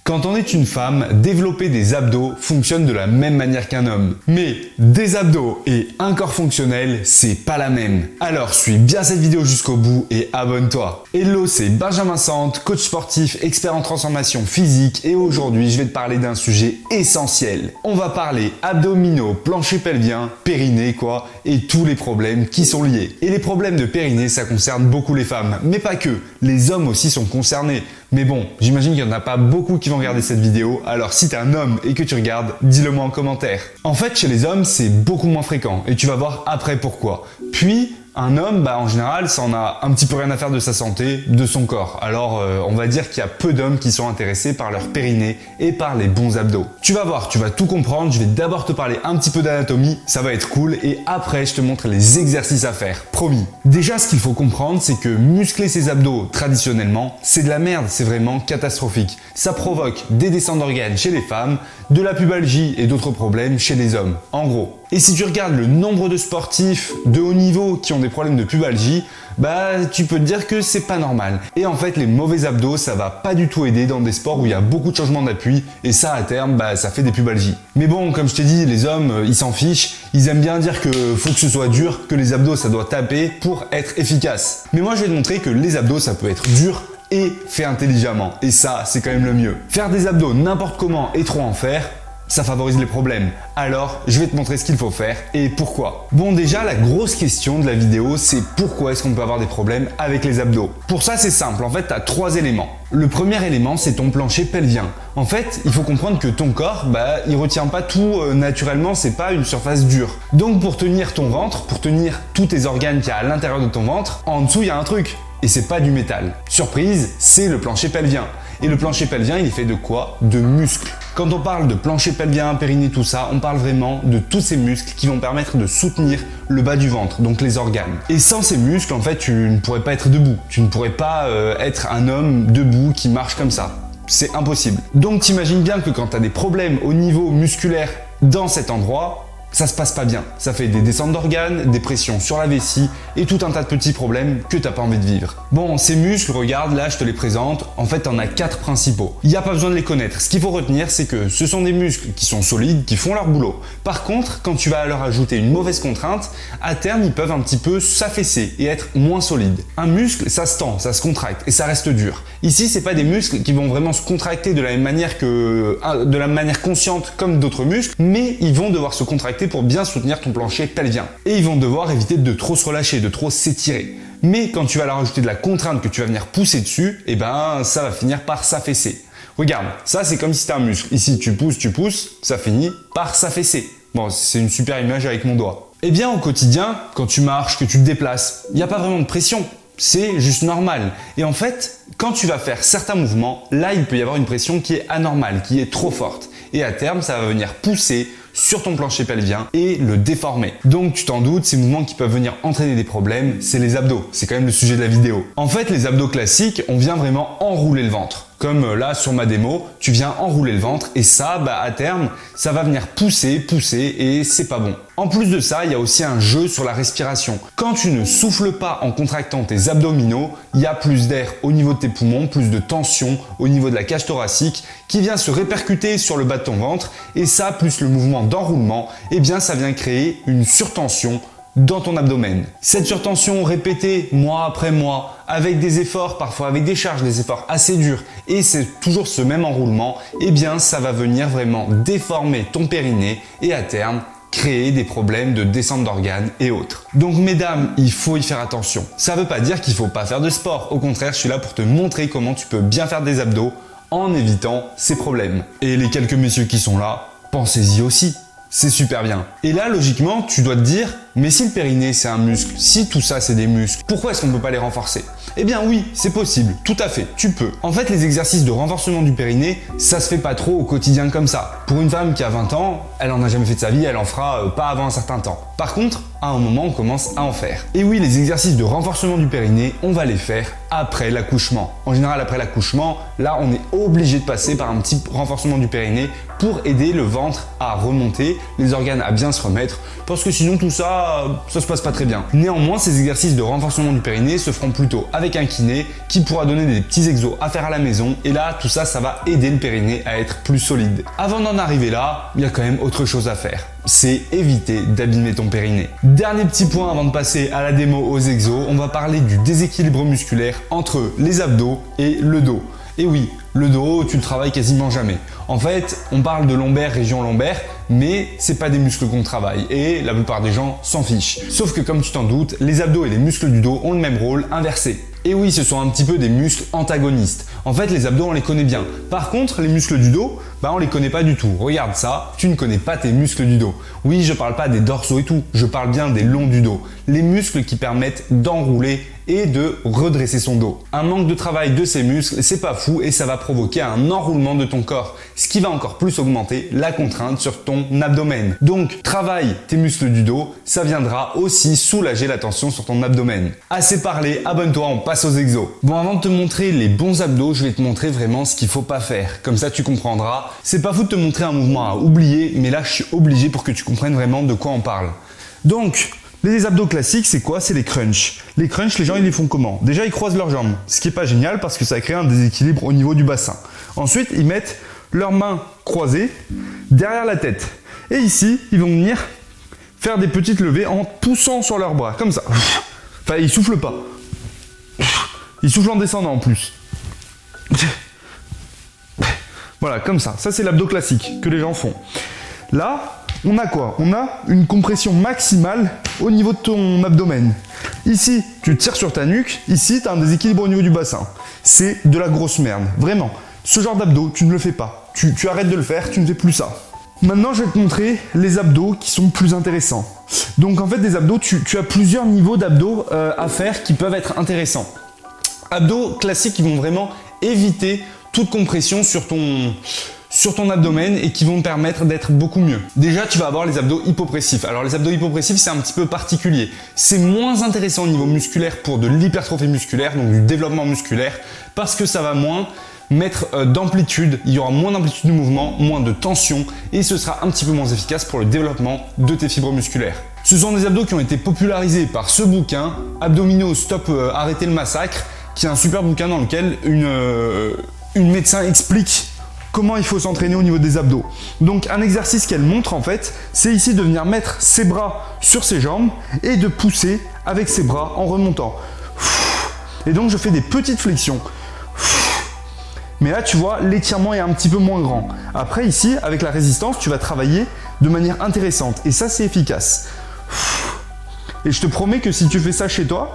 Quand on est une femme, développer des abdos fonctionne de la même manière qu'un homme. Mais des abdos et un corps fonctionnel, c'est pas la même. Alors suis bien cette vidéo jusqu'au bout et abonne-toi. Hello, c'est Benjamin Sante, coach sportif, expert en transformation physique et aujourd'hui je vais te parler d'un sujet essentiel. On va parler abdominaux, plancher pelvien, périnée quoi, et tous les problèmes qui sont liés. Et les problèmes de périnée, ça concerne beaucoup les femmes, mais pas que. Les hommes aussi sont concernés. Mais bon, j'imagine qu'il n'y en a pas beaucoup qui vont regarder cette vidéo, alors si t'es un homme et que tu regardes, dis-le moi en commentaire. En fait, chez les hommes, c'est beaucoup moins fréquent, et tu vas voir après pourquoi. Puis, un homme, en général, ça en a un petit peu rien à faire de sa santé, de son corps. Alors, on va dire qu'il y a peu d'hommes qui sont intéressés par leur périnée et par les bons abdos. Tu vas voir, tu vas tout comprendre. Je vais d'abord te parler un petit peu d'anatomie, ça va être cool. Et après, je te montre les exercices à faire, promis. Déjà, ce qu'il faut comprendre, c'est que muscler ses abdos, traditionnellement, c'est de la merde. C'est vraiment catastrophique. Ça provoque des descentes d'organes chez les femmes, de la pubalgie et d'autres problèmes chez les hommes. En gros. Et si tu regardes le nombre de sportifs de haut niveau qui ont des problèmes de pubalgie, tu peux te dire que c'est pas normal. Et en fait, les mauvais abdos, ça va pas du tout aider dans des sports où il y a beaucoup de changements d'appui et ça, à terme, ça fait des pubalgies. Mais bon, comme je t'ai dit, les hommes, ils s'en fichent. Ils aiment bien dire que faut que ce soit dur, que les abdos, ça doit taper pour être efficace. Mais moi, je vais te montrer que les abdos, ça peut être dur et fait intelligemment. Et ça, c'est quand même le mieux. Faire des abdos n'importe comment et trop en faire, ça favorise les problèmes. Alors, je vais te montrer ce qu'il faut faire et pourquoi. Bon, déjà, la grosse question de la vidéo, c'est pourquoi est-ce qu'on peut avoir des problèmes avec les abdos? Pour ça, c'est simple. En fait, tu as 3 éléments. Le premier élément, c'est ton plancher pelvien. En fait, il faut comprendre que ton corps, il retient pas tout naturellement, c'est pas une surface dure. Donc, pour tenir ton ventre, pour tenir tous tes organes qu'il y a à l'intérieur de ton ventre, en dessous, il y a un truc. Et c'est pas du métal. Surprise, c'est le plancher pelvien. Et le plancher pelvien, il est fait de quoi? De muscles. Quand on parle de plancher pelvien, périnée, tout ça, on parle vraiment de tous ces muscles qui vont permettre de soutenir le bas du ventre, donc les organes. Et sans ces muscles, en fait, tu ne pourrais pas être debout. Tu ne pourrais pas être un homme debout qui marche comme ça. C'est impossible. Donc t'imagines bien que quand tu as des problèmes au niveau musculaire dans cet endroit, ça se passe pas bien. Ça fait des descentes d'organes, des pressions sur la vessie et tout un tas de petits problèmes que t'as pas envie de vivre. Bon, ces muscles, regarde, là je te les présente. En fait, t'en as 4 principaux. Il n'y a pas besoin de les connaître. Ce qu'il faut retenir, c'est que ce sont des muscles qui sont solides, qui font leur boulot. Par contre, quand tu vas leur ajouter une mauvaise contrainte, à terme, ils peuvent un petit peu s'affaisser et être moins solides. Un muscle, ça se tend, ça se contracte et ça reste dur. Ici, c'est pas des muscles qui vont vraiment se contracter de la même manière de la manière consciente comme d'autres muscles, mais ils vont devoir se contracter pour bien soutenir ton plancher pelvien. Et ils vont devoir éviter de trop se relâcher, de trop s'étirer. Mais quand tu vas leur ajouter de la contrainte que tu vas venir pousser dessus, ça va finir par s'affaisser. Regarde, ça c'est comme si c'était un muscle. Ici tu pousses, ça finit par s'affaisser. Bon, c'est une super image avec mon doigt. Eh bien au quotidien, quand tu marches, que tu te déplaces, il n'y a pas vraiment de pression. C'est juste normal. Et en fait, quand tu vas faire certains mouvements, là il peut y avoir une pression qui est anormale, qui est trop forte. Et à terme, ça va venir pousser sur ton plancher pelvien et le déformer. Donc tu t'en doutes, ces mouvements qui peuvent venir entraîner des problèmes, c'est les abdos. C'est quand même le sujet de la vidéo. En fait, les abdos classiques, on vient vraiment enrouler le ventre. Comme là sur ma démo, tu viens enrouler le ventre et ça, à terme, ça va venir pousser et c'est pas bon. En plus de ça, il y a aussi un jeu sur la respiration. Quand tu ne souffles pas en contractant tes abdominaux, il y a plus d'air au niveau de tes poumons, plus de tension au niveau de la cage thoracique qui vient se répercuter sur le bas de ton ventre et ça, plus le mouvement d'enroulement, ça vient créer une surtension dans ton abdomen. Cette surtension répétée mois après mois, avec des efforts, parfois avec des charges, des efforts assez durs, et c'est toujours ce même enroulement, ça va venir vraiment déformer ton périnée et à terme, créer des problèmes de descente d'organes et autres. Donc mesdames, il faut y faire attention. Ça ne veut pas dire qu'il ne faut pas faire de sport. Au contraire, je suis là pour te montrer comment tu peux bien faire des abdos en évitant ces problèmes. Et les quelques messieurs qui sont là, pensez-y aussi. C'est super bien. Et là, logiquement, tu dois te dire, mais si le périnée c'est un muscle, si tout ça c'est des muscles, pourquoi est-ce qu'on ne peut pas les renforcer? Eh bien oui, c'est possible, tout à fait, tu peux. En fait, les exercices de renforcement du périnée, ça se fait pas trop au quotidien comme ça. Pour une femme qui a 20 ans, elle en a jamais fait de sa vie, elle en fera pas avant un certain temps. Par contre, à un moment, on commence à en faire. Et oui, les exercices de renforcement du périnée, on va les faire après l'accouchement. En général, après l'accouchement, là, on est obligé de passer par un petit renforcement du périnée pour aider le ventre à remonter, les organes à bien se remettre, parce que sinon tout ça, ça se passe pas très bien. Néanmoins, ces exercices de renforcement du périnée se feront plutôt avec un kiné qui pourra donner des petits exos à faire à la maison. Et là, tout ça, ça va aider le périnée à être plus solide. Avant d'en arriver là, il y a quand même autre chose à faire. C'est éviter d'abîmer ton périnée. Dernier petit point avant de passer à la démo aux exos, on va parler du déséquilibre musculaire entre les abdos et le dos. Et oui, le dos, tu le travailles quasiment jamais. En fait, on parle de lombaire, région lombaire, mais c'est pas des muscles qu'on travaille et la plupart des gens s'en fichent. Sauf que comme tu t'en doutes, les abdos et les muscles du dos ont le même rôle inversé. Et oui, ce sont un petit peu des muscles antagonistes. En fait, les abdos, on les connaît bien. Par contre, les muscles du dos, on les connaît pas du tout. Regarde ça, tu ne connais pas tes muscles du dos. Oui, je parle pas des dorsaux et tout, je parle bien des longs du dos. Les muscles qui permettent d'enrouler et de redresser son dos. Un manque de travail de ces muscles, c'est pas fou et ça va provoquer un enroulement de ton corps, ce qui va encore plus augmenter la contrainte sur ton abdomen. Donc, travaille tes muscles du dos, ça viendra aussi soulager la tension sur ton abdomen. Assez parlé, abonne-toi, on passe aux exos. Bon, avant de te montrer les bons abdos, je vais te montrer vraiment ce qu'il faut pas faire. Comme ça, tu comprendras. C'est pas fou de te montrer un mouvement à oublier, mais là, je suis obligé pour que tu comprennes vraiment de quoi on parle. Donc, les abdos classiques, c'est quoi? C'est les crunchs. Les crunchs, les gens, ils les font comment? Déjà, ils croisent leurs jambes, ce qui est pas génial parce que ça crée un déséquilibre au niveau du bassin. Ensuite, ils mettent leurs mains croisées derrière la tête. Et ici, ils vont venir faire des petites levées en poussant sur leurs bras, comme ça. Enfin, ils soufflent pas. Ils soufflent en descendant en plus. Voilà, comme ça. Ça, c'est l'abdo classique que les gens font. Là, on a quoi? On a une compression maximale au niveau de ton abdomen. Ici, tu tires sur ta nuque. Ici, tu as un déséquilibre au niveau du bassin. C'est de la grosse merde. Vraiment. Ce genre d'abdos, tu ne le fais pas. Tu arrêtes de le faire, tu ne fais plus ça. Maintenant, je vais te montrer les abdos qui sont plus intéressants. Donc, en fait, des abdos, tu as plusieurs niveaux d'abdos à faire qui peuvent être intéressants. Abdos classiques qui vont vraiment éviter toute compression sur ton abdomen et qui vont te permettre d'être beaucoup mieux. Déjà, tu vas avoir les abdos hypopressifs. Alors les abdos hypopressifs, c'est un petit peu particulier. C'est moins intéressant au niveau musculaire pour de l'hypertrophie musculaire, donc du développement musculaire, parce que ça va moins mettre d'amplitude, il y aura moins d'amplitude de mouvement, moins de tension et ce sera un petit peu moins efficace pour le développement de tes fibres musculaires. Ce sont des abdos qui ont été popularisés par ce bouquin, Abdominaux Stop Arrêtez le Massacre, qui est un super bouquin dans lequel une médecin explique comment il faut s'entraîner au niveau des abdos. Donc un exercice qu'elle montre en fait, c'est ici de venir mettre ses bras sur ses jambes et de pousser avec ses bras en remontant. Et donc je fais des petites flexions. Mais là tu vois, l'étirement est un petit peu moins grand. Après ici, avec la résistance, tu vas travailler de manière intéressante. Et ça c'est efficace. Et je te promets que si tu fais ça chez toi,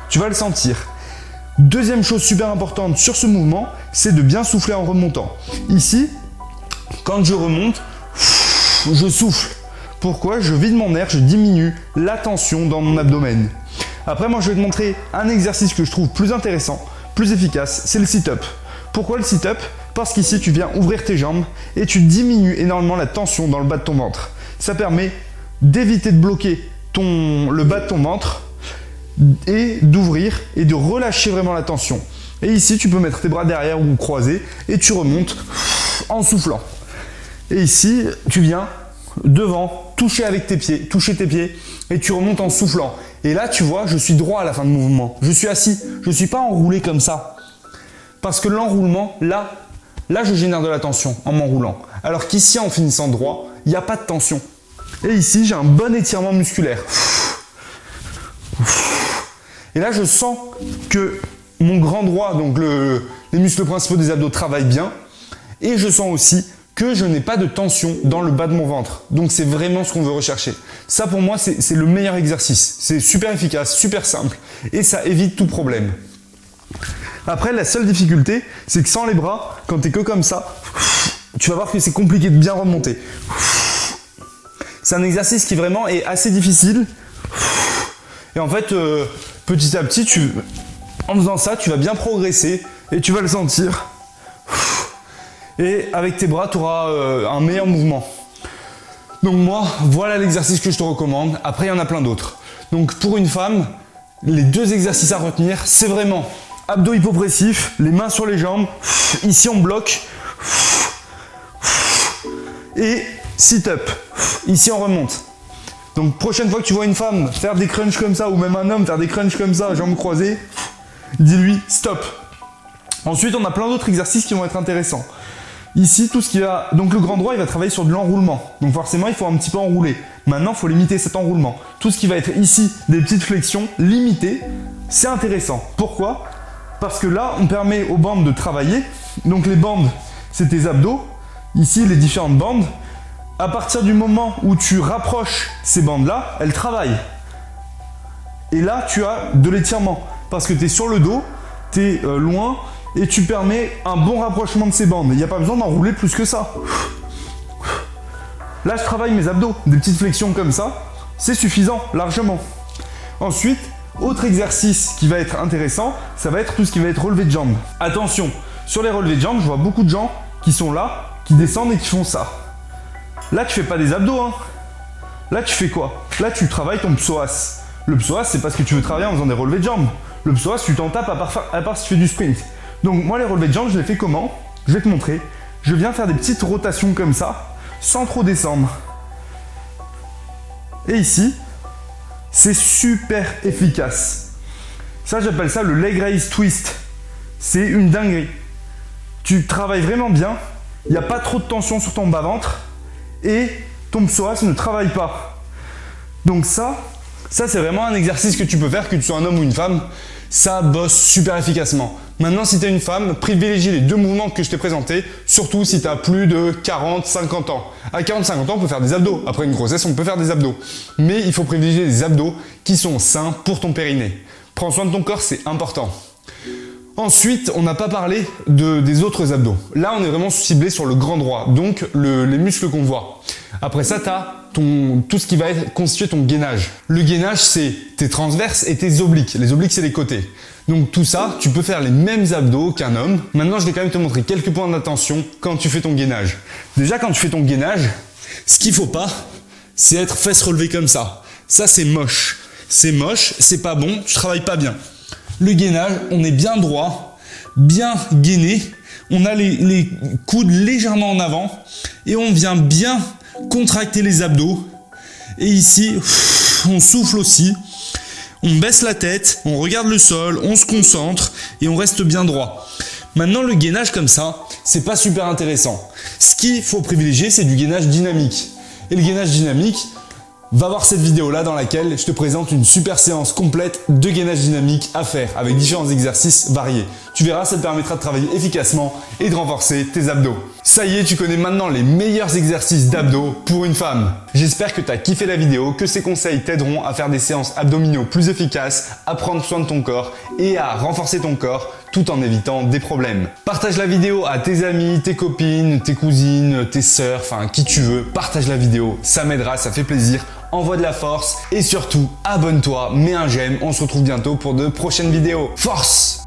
tu vas le sentir. Deuxième chose super importante sur ce mouvement, c'est de bien souffler en remontant. Ici, quand je remonte, je souffle. Pourquoi? Je vide mon air, je diminue la tension dans mon abdomen. Après, moi, je vais te montrer un exercice que je trouve plus intéressant, plus efficace, c'est le sit-up. Pourquoi le sit-up? Parce qu'ici, tu viens ouvrir tes jambes et tu diminues énormément la tension dans le bas de ton ventre. Ça permet d'éviter de bloquer le bas de ton ventre et d'ouvrir et de relâcher vraiment la tension. Et ici, tu peux mettre tes bras derrière ou croisés et tu remontes en soufflant. Et ici, tu viens devant, toucher tes pieds et tu remontes en soufflant. Et là, tu vois, je suis droit à la fin de mouvement. Je suis assis, je ne suis pas enroulé comme ça. Parce que l'enroulement, là, je génère de la tension en m'enroulant. Alors qu'ici, en finissant droit, il n'y a pas de tension. Et ici, j'ai un bon étirement musculaire. Et là, je sens que mon grand droit, donc les muscles principaux des abdos travaillent bien. Et je sens aussi que je n'ai pas de tension dans le bas de mon ventre. Donc, c'est vraiment ce qu'on veut rechercher. Ça, pour moi, c'est le meilleur exercice. C'est super efficace, super simple. Et ça évite tout problème. Après, la seule difficulté, c'est que sans les bras, quand tu es que comme ça, tu vas voir que c'est compliqué de bien remonter. C'est un exercice qui vraiment est assez difficile. Et en fait, petit à petit, en faisant ça, tu vas bien progresser et tu vas le sentir. Et avec tes bras, tu auras un meilleur mouvement. Donc moi, voilà l'exercice que je te recommande. Après, il y en a plein d'autres. Donc pour une femme, les deux exercices à retenir, c'est vraiment abdos hypopressifs, les mains sur les jambes. Ici, on bloque. Et sit-up. Ici, on remonte. Donc prochaine fois que tu vois une femme faire des crunchs comme ça, ou même un homme faire des crunchs comme ça, jambes croisées, dis-lui stop. Ensuite, on a plein d'autres exercices qui vont être intéressants. Ici, tout ce qui va... Donc le grand droit, il va travailler sur de l'enroulement. Donc forcément, il faut un petit peu enrouler. Maintenant, il faut limiter cet enroulement. Tout ce qui va être ici, des petites flexions limitées, c'est intéressant. Pourquoi ? Parce que là, on permet aux bandes de travailler. Donc les bandes, c'est tes abdos. Ici, les différentes bandes. À partir du moment où tu rapproches ces bandes-là, elles travaillent. Et là, tu as de l'étirement. Parce que tu es sur le dos, tu es loin, et tu permets un bon rapprochement de ces bandes. Il n'y a pas besoin d'enrouler plus que ça. Là, je travaille mes abdos. Des petites flexions comme ça, c'est suffisant, largement. Ensuite, autre exercice qui va être intéressant, ça va être tout ce qui va être relevé de jambes. Attention, sur les relevés de jambes, je vois beaucoup de gens qui sont là, qui descendent et qui font ça. Là, tu fais pas des abdos, hein. Là, tu fais quoi? Là, tu travailles ton psoas. Le psoas, c'est parce que tu veux travailler en faisant des relevés de jambes. Le psoas, tu t'en tapes à part si tu fais du sprint. Donc, moi, les relevés de jambes, je les fais comment? Je vais te montrer. Je viens faire des petites rotations comme ça, sans trop descendre. Et ici, c'est super efficace. Ça, j'appelle ça le leg raise twist. C'est une dinguerie. Tu travailles vraiment bien. Il n'y a pas trop de tension sur ton bas-ventre. Et ton psoas ne travaille pas. Donc ça c'est vraiment un exercice que tu peux faire, que tu sois un homme ou une femme. Ça bosse super efficacement. Maintenant, si tu es une femme, privilégie les deux mouvements que je t'ai présentés, surtout si tu as plus de 40-50 ans. À 40-50 ans, on peut faire des abdos. Après une grossesse, on peut faire des abdos. Mais il faut privilégier des abdos qui sont sains pour ton périnée. Prends soin de ton corps, c'est important. Ensuite, on n'a pas parlé des autres abdos. Là, on est vraiment ciblé sur le grand droit, donc les muscles qu'on voit. Après ça, tu as tout ce qui va constituer ton gainage. Le gainage, c'est tes transverses et tes obliques. Les obliques, c'est les côtés. Donc tout ça, tu peux faire les mêmes abdos qu'un homme. Maintenant, je vais quand même te montrer quelques points d'attention quand tu fais ton gainage. Déjà, quand tu fais ton gainage, ce qu'il faut pas, c'est être fesses relevées comme ça. Ça, c'est moche. C'est moche, c'est pas bon, tu travailles pas bien. Le gainage, on est bien droit, bien gainé, on a les coudes légèrement en avant et on vient bien contracter les abdos. Et ici, on souffle aussi, on baisse la tête, on regarde le sol, on se concentre et on reste bien droit. Maintenant, le gainage comme ça, c'est pas super intéressant. Ce qu'il faut privilégier, c'est du gainage dynamique. Et le gainage dynamique, va voir cette vidéo là dans laquelle je te présente une super séance complète de gainage dynamique à faire avec différents exercices variés. Tu verras, ça te permettra de travailler efficacement et de renforcer tes abdos. Ça y est, tu connais maintenant les meilleurs exercices d'abdos pour une femme. J'espère que tu as kiffé la vidéo, que ces conseils t'aideront à faire des séances abdominaux plus efficaces, à prendre soin de ton corps et à renforcer ton corps tout en évitant des problèmes. Partage la vidéo à tes amis, tes copines, tes cousines, tes sœurs, enfin qui tu veux. Partage la vidéo, ça m'aidera, ça fait plaisir. Envoie de la force et surtout abonne-toi, mets un j'aime. On se retrouve bientôt pour de prochaines vidéos. Force!